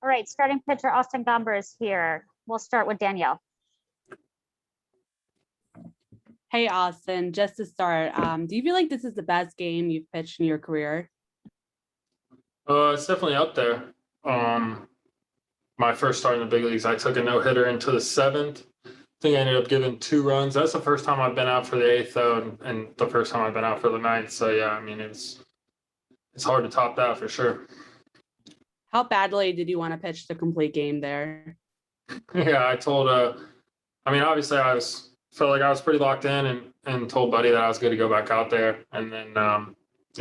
All right, starting pitcher Austin Gomber is here. We'll start with Danielle. Hey, Austin, just to start, do you feel like this is the best game you've pitched in your career? It's definitely up there. My first start in the big leagues, I took a no-hitter into the seventh. I think I ended up giving 2 runs. That's the first time I've been out for the eighth, though, and the first time I've been out for the ninth. So, yeah, I mean, it's hard to top that for sure. How badly did you want to pitch the complete game there? Yeah, obviously felt like I was pretty locked in and told Buddy that I was good to go back out there. And then,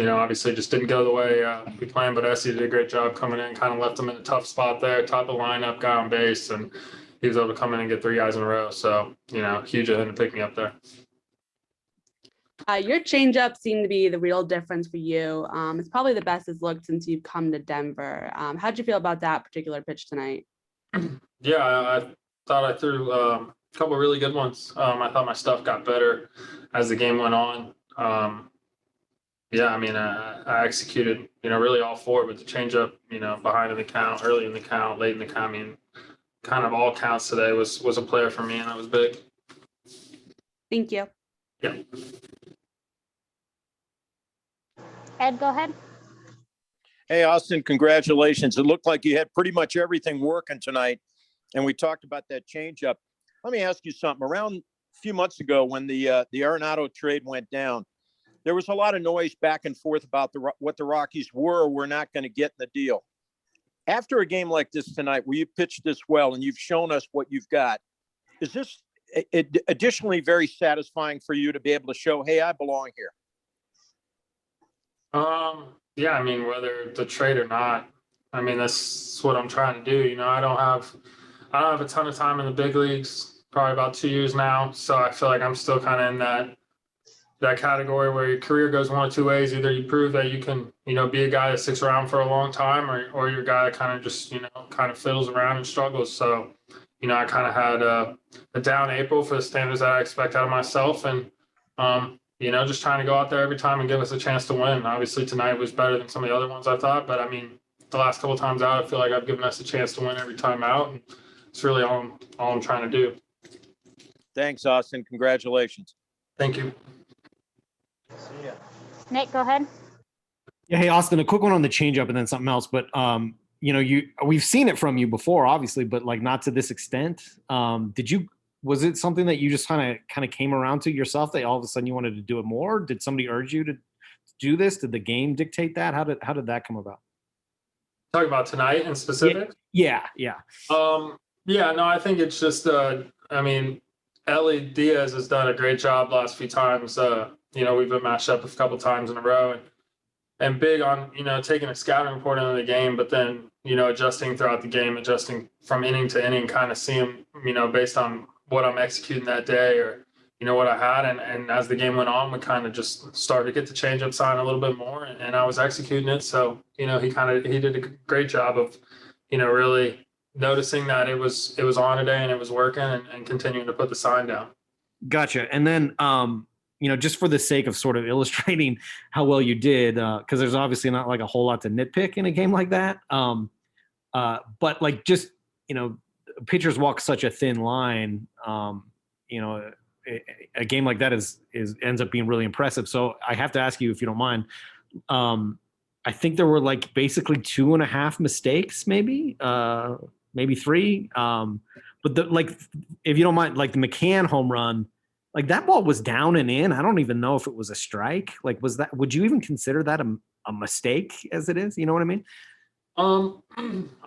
obviously just didn't go the way we planned, but Essie did a great job coming in, kind of left him in a tough spot there, top of the lineup, got on base, and he was able to come in and get 3 guys in a row. So, huge of him to pick me up there. Your changeup seemed to be the real difference for you. It's probably the best it's looked since you've come to Denver. How'd you feel about that particular pitch tonight? Yeah, I thought I threw a couple of really good ones. I thought my stuff got better as the game went on. I executed, really all 4 with the changeup, behind in the count, early in the count, late in the count. I mean, kind of all counts today was a player for me, and that was big. Thank you. Yeah. Ed, go ahead. Hey, Austin, congratulations. It looked like you had pretty much everything working tonight, and we talked about that changeup. Let me ask you something. Around a few months ago when the Arenado trade went down, there was a lot of noise back and forth about what the Rockies were or were not going to get in the deal. After a game like this tonight, where you pitched this well and you've shown us what you've got, is this additionally very satisfying for you to be able to show, hey, I belong here? Yeah, I mean, whether the trade or not, I mean, that's what I'm trying to do. I don't have a ton of time in the big leagues, probably about 2 years now. So I feel like I'm still kind of in that category where your career goes one of 2 ways. Either you prove that you can, be a guy that sticks around for a long time, or you're a guy that kind of just, kind of fiddles around and struggles. So, I kind of had a down April for the standards that I expect out of myself. And, just trying to go out there every time and give us a chance to win. Obviously tonight was better than some of the other ones I thought, but I mean, the last couple of times out, I feel like I've given us a chance to win every time out. And it's really all I'm trying to do. Thanks, Austin. Congratulations. Thank you. See ya. Nate, go ahead. Yeah, hey Austin, a quick one on the changeup and then something else. But we've seen it from you before, obviously, but like not to this extent. Was it something that you just kind of came around to yourself that all of a sudden you wanted to do it more? Did somebody urge you to do this? Did the game dictate that? How did that come about? Talking about tonight in specific? Yeah. No, I think it's just Ellie Diaz has done a great job last few times. We've been matched up a couple times in a row and big on, taking a scouting report into the game, but then, adjusting throughout the game, adjusting from inning to inning, kind of seeing, based on what I'm executing that day or, what I had. And as the game went on, we kind of just started to get the changeup sign a little bit more and I was executing it. So, he did a great job of, really noticing that it was on today and it was working and continuing to put the sign down. Gotcha. And then, just for the sake of sort of illustrating how well you did, because there's obviously not like a whole lot to nitpick in a game like that. But like just, pitchers walk such a thin line. A game like that ends up being really impressive. So I have to ask you, if you don't mind, I think there were like basically 2.5 mistakes, maybe 3. But if you don't mind, like the McCann home run, like that ball was down and in. I don't even know if it was a strike. Like, would you even consider that a mistake as it is? You know what I mean? I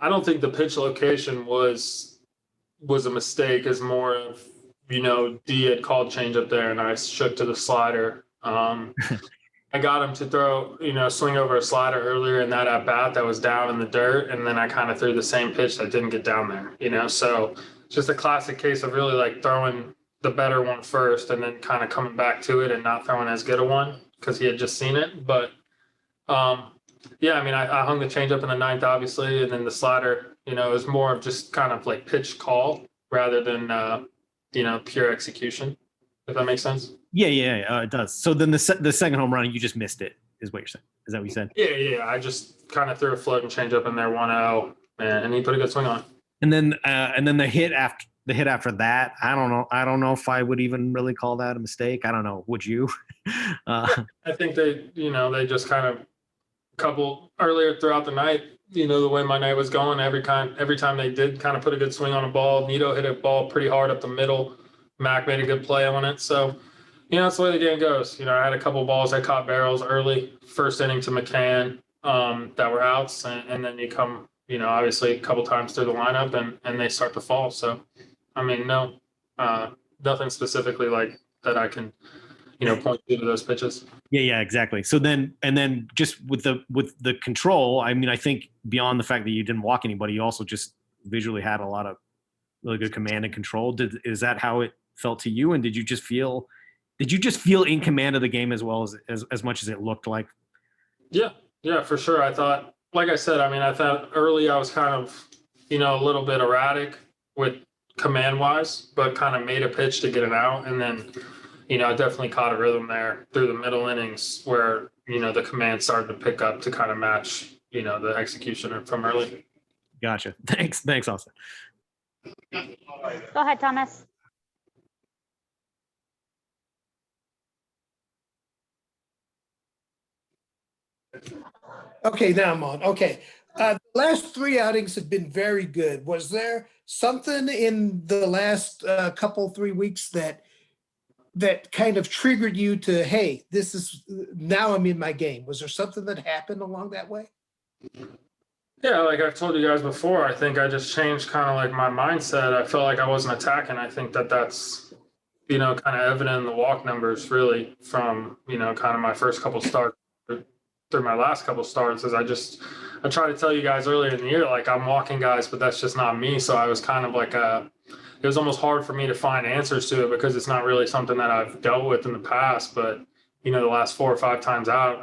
don't think the pitch location was a mistake. As more of, D had called change up there and I shook to the slider. I got him to throw, swing over a slider earlier in that at bat that was down in the dirt. And then I kind of threw the same pitch that didn't get down there, so it's just a classic case of really like throwing the better one first and then kind of coming back to it and not throwing as good a one because he had just seen it. But I hung the change up in the ninth, obviously, and then the slider, it was more of just kind of like pitch call rather than, pure execution, if that makes sense. Yeah, it does. So then the second home run, you just missed it, is what you're saying. Is that what you said? Yeah. I just kind of threw a floating change up in there 1-0. and he put a good swing on it. And then the hit after that, I don't know if I would even really call that a mistake. I don't know. Would you? I think they just kind of couple earlier throughout the night, the way my night was going, every time they did kind of put a good swing on a ball, Nito hit a ball pretty hard up the middle. Mac made a good play on it. So, that's the way the game goes. I had a couple balls I caught barrels early, first inning to McCann, that were outs. And then you come, obviously a couple times through the lineup and they start to fall. So, I mean, no, nothing specifically like that I can, point to those pitches. Yeah, exactly. So then just with the control, I mean, I think beyond the fact that you didn't walk anybody, you also just visually had a lot of really good command and control. Is that how it felt to you? And did you just feel in command of the game as well as much as it looked like? Yeah, for sure. I thought, like I said, I thought early I was kind of, a little bit erratic with command wise, but kind of made a pitch to get it out. And then, I definitely caught a rhythm there through the middle innings where, the command started to pick up to kind of match, the execution from early. Gotcha. Thanks, Austin. Go ahead, Thomas. Okay, now I'm on. Okay. The last 3 outings have been very good. Was there something in the last couple, 3 weeks that kind of triggered you to, hey, now I'm in my game? Was there something that happened along that way? Yeah, like I've told you guys before, I think I just changed kind of like my mindset. I felt like I wasn't attacking. I think that's, kind of evident in the walk numbers really from, kind of my first couple starts through my last couple starts. Is I tried to tell you guys earlier in the year, like I'm walking guys, but that's just not me. So I was kind of like it was almost hard for me to find answers to it because it's not really something that I've dealt with in the past. But, the last 4 or 5 times out,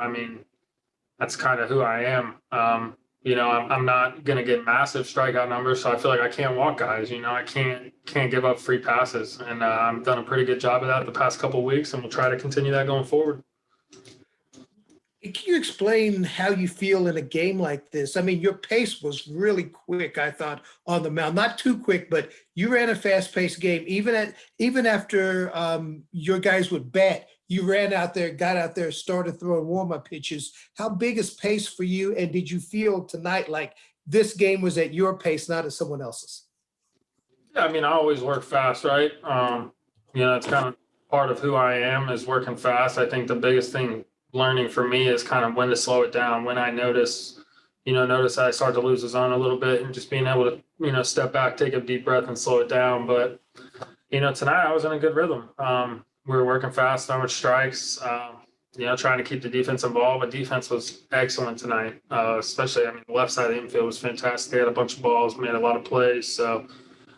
that's kind of who I am. I'm not going to get massive strikeout numbers. So I feel like I can't walk guys, I can't give up free passes. And I've done a pretty good job of that the past couple of weeks, and we'll try to continue that going forward. Can you explain how you feel in a game like this? Your pace was really quick, I thought, on the mound. Not too quick, but you ran a fast-paced game. Even after your guys would bat, you ran out there, got out there, started throwing warm-up pitches. How big is pace for you? And did you feel tonight like this game was at your pace, not at someone else's? Yeah, I always work fast, right? It's kind of part of who I am is working fast. I think the biggest thing learning for me is kind of when to slow it down, when I notice that I start to lose the zone a little bit, and just being able to, step back, take a deep breath and slow it down. But, tonight I was in a good rhythm. We were working fast, throwing strikes, trying to keep the defense involved, but defense was excellent tonight. Especially, the left side of the infield was fantastic. They had a bunch of balls, made a lot of plays. So,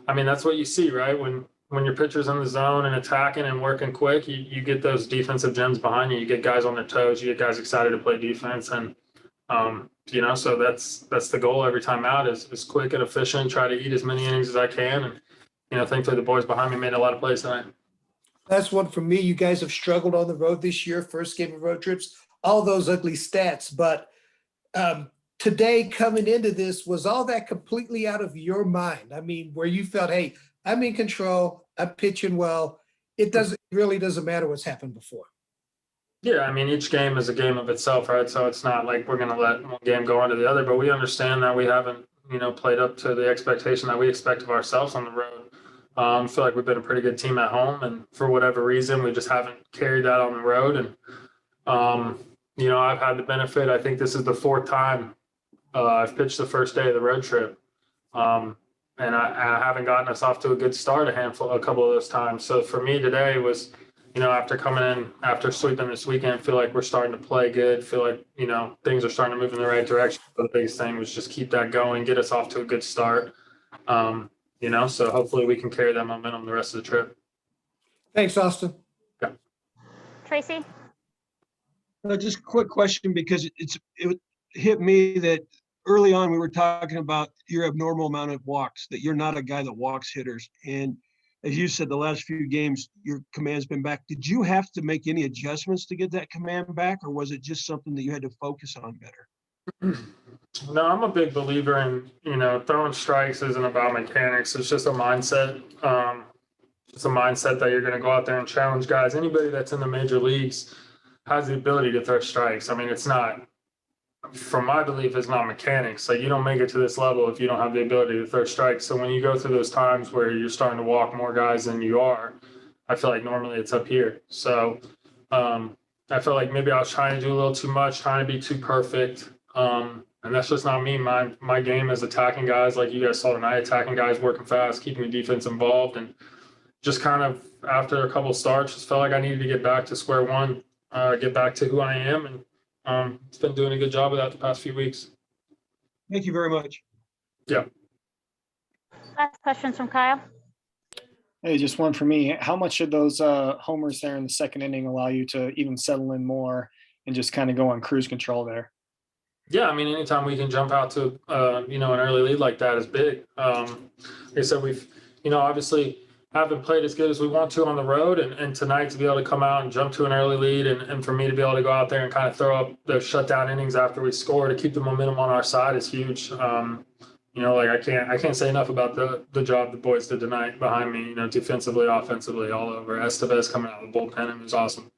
that's what you see, right? When your pitcher's in the zone and attacking and working quick, you get those defensive gems behind you. You get guys on their toes. You get guys excited to play defense. And, so that's the goal every time out is quick and efficient, try to eat as many innings as I can. And, thankfully the boys behind me made a lot of plays tonight. That's one for me. You guys have struggled on the road this year, first game of road trips, all those ugly stats. But today coming into this, was all that completely out of your mind? Where you felt, hey, I'm in control, I'm pitching well. It really doesn't matter what's happened before. Yeah, each game is a game of itself, right? So it's not like we're going to let one game go on to the other, but we understand that we haven't, played up to the expectation that we expect of ourselves on the road. I feel like we've been a pretty good team at home, and for whatever reason, we just haven't carried that on the road. And, I've had the benefit. I think this is the 4th time I've pitched the first day of the road trip. And I haven't gotten us off to a good start a couple of those times. So for me today was, after coming in, after sweeping this weekend, feel like we're starting to play good, feel like, things are starting to move in the right direction. But the biggest thing was just keep that going, get us off to a good start. So hopefully we can carry that momentum the rest of the trip. Thanks, Austin. Yeah. Tracy? Just a quick question, because it hit me that early on we were talking about your abnormal amount of walks, that you're not a guy that walks hitters. And as you said, the last few games, your command's been back. Did you have to make any adjustments to get that command back, or was it just something that you had to focus on better? No, I'm a big believer in, throwing strikes isn't about mechanics. It's just a mindset. It's a mindset that you're going to go out there and challenge guys. Anybody that's in the major leagues has the ability to throw strikes. I mean, it's not, from my belief, it's not mechanics. Like, you don't make it to this level if you don't have the ability to throw strikes. So when you go through those times where you're starting to walk more guys than you are, I feel like normally it's up here. So I feel like maybe I was trying to do a little too much, trying to be too perfect. And that's just not me. My game is attacking guys like you guys saw tonight, attacking guys, working fast, keeping the defense involved. And just kind of after a couple starts, just felt like I needed to get back to square one, get back to who I am. And it's been doing a good job of that the past few weeks. Thank you very much. Yeah. Last questions from Kyle. Hey, just one for me. How much should those homers there in the second inning allow you to even settle in more and just kind of go on cruise control there? Yeah, I mean, anytime we can jump out to, an early lead like that is big. Like I said, we've, obviously haven't played as good as we want to on the road. And tonight to be able to come out and jump to an early lead and for me to be able to go out there and kind of throw up those shutdown innings after we score to keep the momentum on our side is huge. I can't say enough about the job the boys did tonight behind me, defensively, offensively, all over. Estevez coming out of the bullpen, it was awesome.